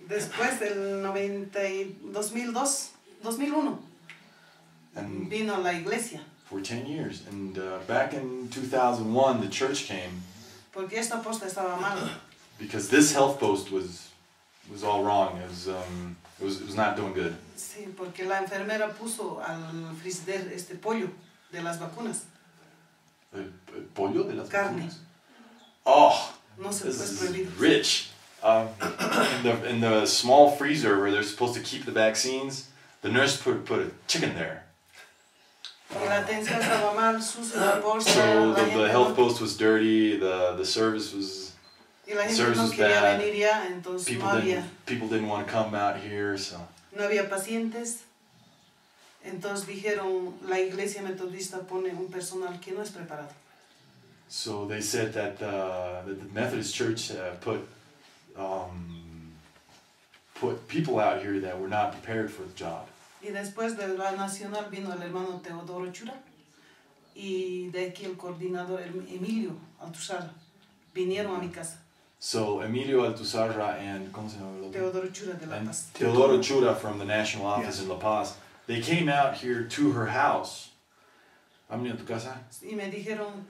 Después del 2001, And vino la iglesia. for 10 years. And back in 2001, the church came. Porque esta posta estaba mal. Because this health post was all wrong. It was not doing good. Sí, porque la enfermera puso al frigider este pollo de las vacunas. El pollo de las Carne. vacunas? Oh, No se this puede is prohibir. rich. In the small freezer where they're supposed to keep the vaccines, the nurse put a chicken there. La atención estaba mal, sucia la posta. So the health post was dirty. The service was. Y la gente no quería venir ya, entonces no había. People didn't want to come out here, so. No había pacientes. Entonces dijeron, la iglesia metodista pone un personal que no es preparado. So they said that the Methodist Church put people out here that were not prepared for the job. Y después de la nacional vino el hermano Teodoro Chura y de aquí el coordinador Emilio Altuzarra. Vinieron a mi casa. So Emilio Altuzarra and ¿cómo se llama? Teodoro Chura de La Paz. Teodoro Chura from the national office in La Paz. They came out here to her house. ¿Han venido a tu casa? Y me dijeron,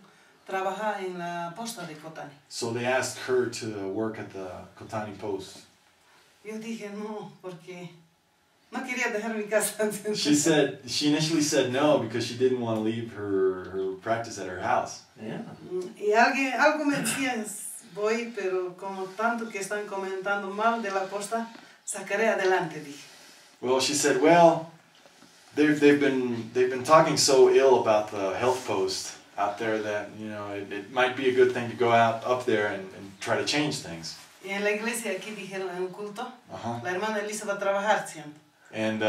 trabaja en la posta de Cotani. So they asked her to work at the Cotani post. Yo dije no, porque no quería dejar mi casa. She initially said no because she didn't want to leave her practice at her house. Yeah. Y algo me decía, voy, pero como tanto que están comentando mal de la posta, sacaré adelante, dije. Well, she said, well, they've been talking so ill about the health post out there that, you know, it might be a good thing to go up there and try to change things. Y en la iglesia aquí dijeron en un culto, la hermana Elisa va a trabajar siempre. And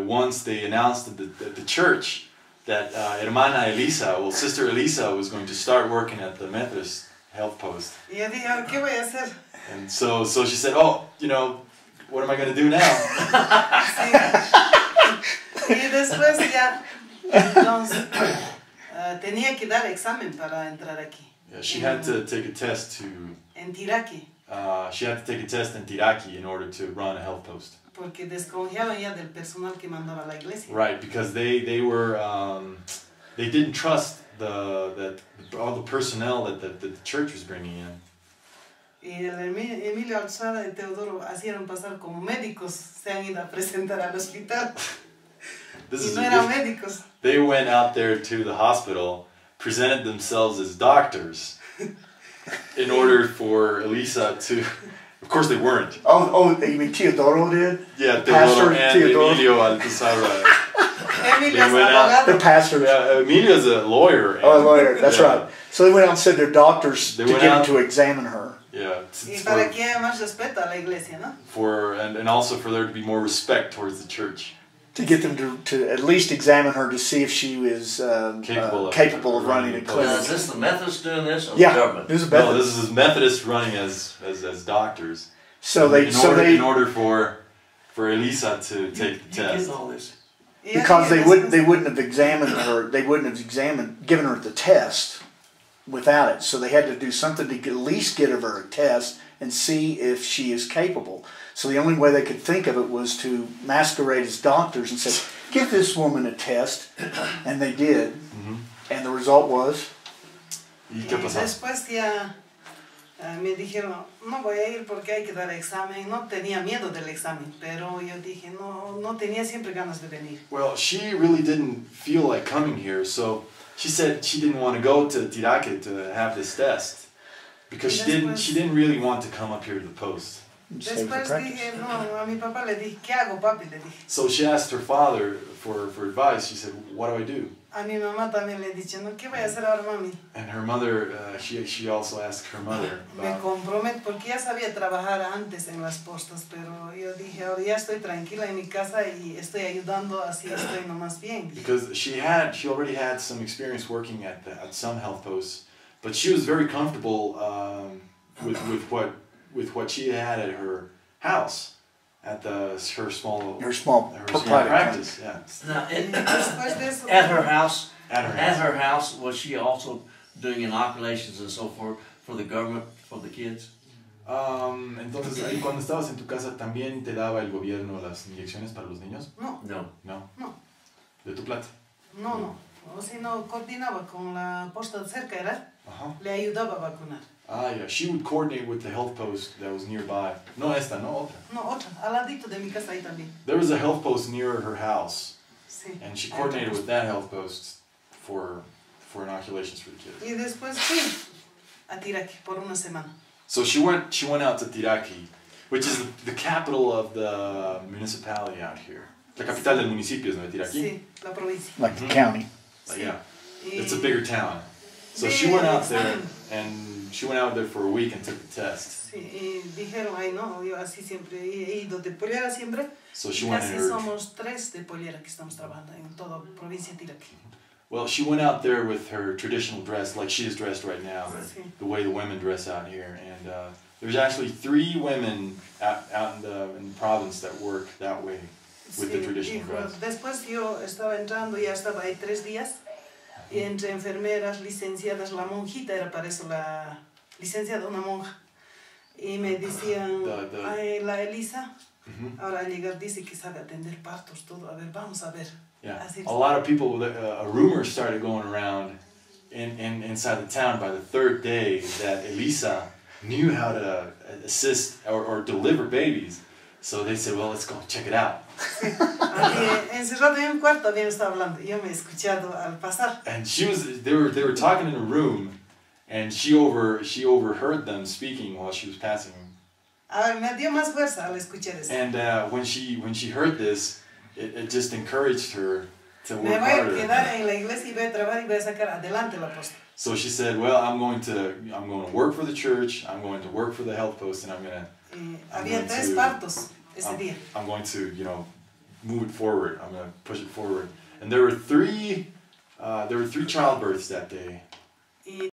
once they announced at the church that hermana Elisa, well, Sister Elisa, was going to start working at the Methodist health post. Y yo dije, ¿qué voy a hacer? And so she said, oh, you know, what am I going to do now? Sí. Y después ya, entonces, tenía que dar examen para entrar aquí. Yeah, she had to take a test to. En Tiraqui. She had to take a test in Tiraqui in order to run a health post. Porque desconfiaban ya del personal que mandaba la iglesia. Right, because they were they didn't trust all the personnel that the church was bringing in. Y el Emilio Alzada y Teodoro hacían pasar como médicos, se han ido a presentar al hospital. Y no eran médicos. They went out there to the hospital, presented themselves as doctors, in order for Elisa to. Of course, they weren't. Oh, you mean Teodoro did? Yeah, Teodoro and Emilio Altuzarra. Emilio's abogado. The pastor. Yeah, Emilio's a lawyer. Oh, a lawyer. That's right. So they went out and said they're doctors to get them to examine her. Yeah. Y para que haya más respeto a la iglesia, ¿no? And also for there to be more respect towards the church. To get them to at least examine her to see if she was capable of running a clinic. Now, is this the Methodists doing this, or the government? This is No, this is Methodist running as doctors. So in order for Elisa to take the test. All this. Because they wouldn't have examined her. They wouldn't have given her the test without it. So they had to do something to at least give her a test and see if she is capable. So the only way they could think of it was to masquerade as doctors and say, give this woman a test. And they did. And the result was? Después ya me dijeron, no voy a ir porque hay que dar examen. No tenía miedo del examen, pero yo dije, no tenía siempre ganas de venir. Well, she really didn't feel like coming here, so she said she didn't want to go to Tiraqui to have this test because she didn't really want to come up here to the post. Después dije, no, a mi papá le dije, ¿qué hago, papi? Le dije. So she asked her father for advice. She said, what do I do? A mi mamá también le dije, no, ¿qué voy a hacer ahora, mami? And her mother, she also asked her mother. Me comprometo, porque ya sabía trabajar antes en las postas, pero yo dije, ahora ya estoy tranquila en mi casa y estoy ayudando, así estoy nomás bien. Because she already had some experience working at some health posts, but she was very comfortable with what she had at her house, at her small practice. Yeah. Now, at her house, was she also doing inoculations and so forth for the government, for the kids? Entonces, ahí cuando estabas en tu casa, ¿también te daba el gobierno las inyecciones para los niños? No. No. No. No. ¿De tu plata? No, no. O si no, coordinaba con la posta cerca, ¿era? Le ayudaba a vacunar. Ah, yeah. She would coordinate with the health post that was nearby. No esta, no otra. No, otra. Al ladito de mi casa ahí también. There was a health post near her house. Sí. And she coordinated with that health post for inoculations for the kids. Y después fui a Tiraki por una semana. So she went out to Tiraki, which is the capital of the municipality out here. La capital del municipio es, ¿no? Tiraki? Sí, la provincia. Like the county. Like, yeah. It's a bigger town. So she went out there, and she went out there for a week and took the test. Sí, y dijeron, ay no, yo así siempre he ido de Pollera siempre. So she went Casi in her... somos 3 de Pollera que estamos trabajando en toda provincia de Tiraki. Well, she went out there with her traditional dress, like she is dressed right now, Sí. the way the women dress out here. And there's actually 3 women out in the province that work that way with the traditional dress. Después yo estaba entrando, ya estaba ahí 3 días, y entre enfermeras, licenciadas, la monjita era para eso, la licenciada, una monja. Y me decían, ay, la Elisa, ahora al llegar dice que sabe atender partos, todo. A ver, vamos a ver. Yeah, a lot of people, a rumor started going around inside the town by the 3rd day that Elisa knew how to assist or deliver babies. So they said, well, let's go check it out. Sí. Encerrado en un cuarto habían estado hablando, y yo me he escuchado al pasar. And they were talking in a room, and she overheard them speaking while she was passing. A ver, me dio más fuerza al escuchar eso. And when she heard this, it just encouraged her to work Me voy a harder. quedar en la iglesia y voy a trabajar y voy a sacar adelante la posta. So she said, well, I'm going to work for the church, I'm going to work for the health post, and Había 3 partos ese día. I'm going to, move it forward. I'm going to push it forward. And there were 3 childbirths that day.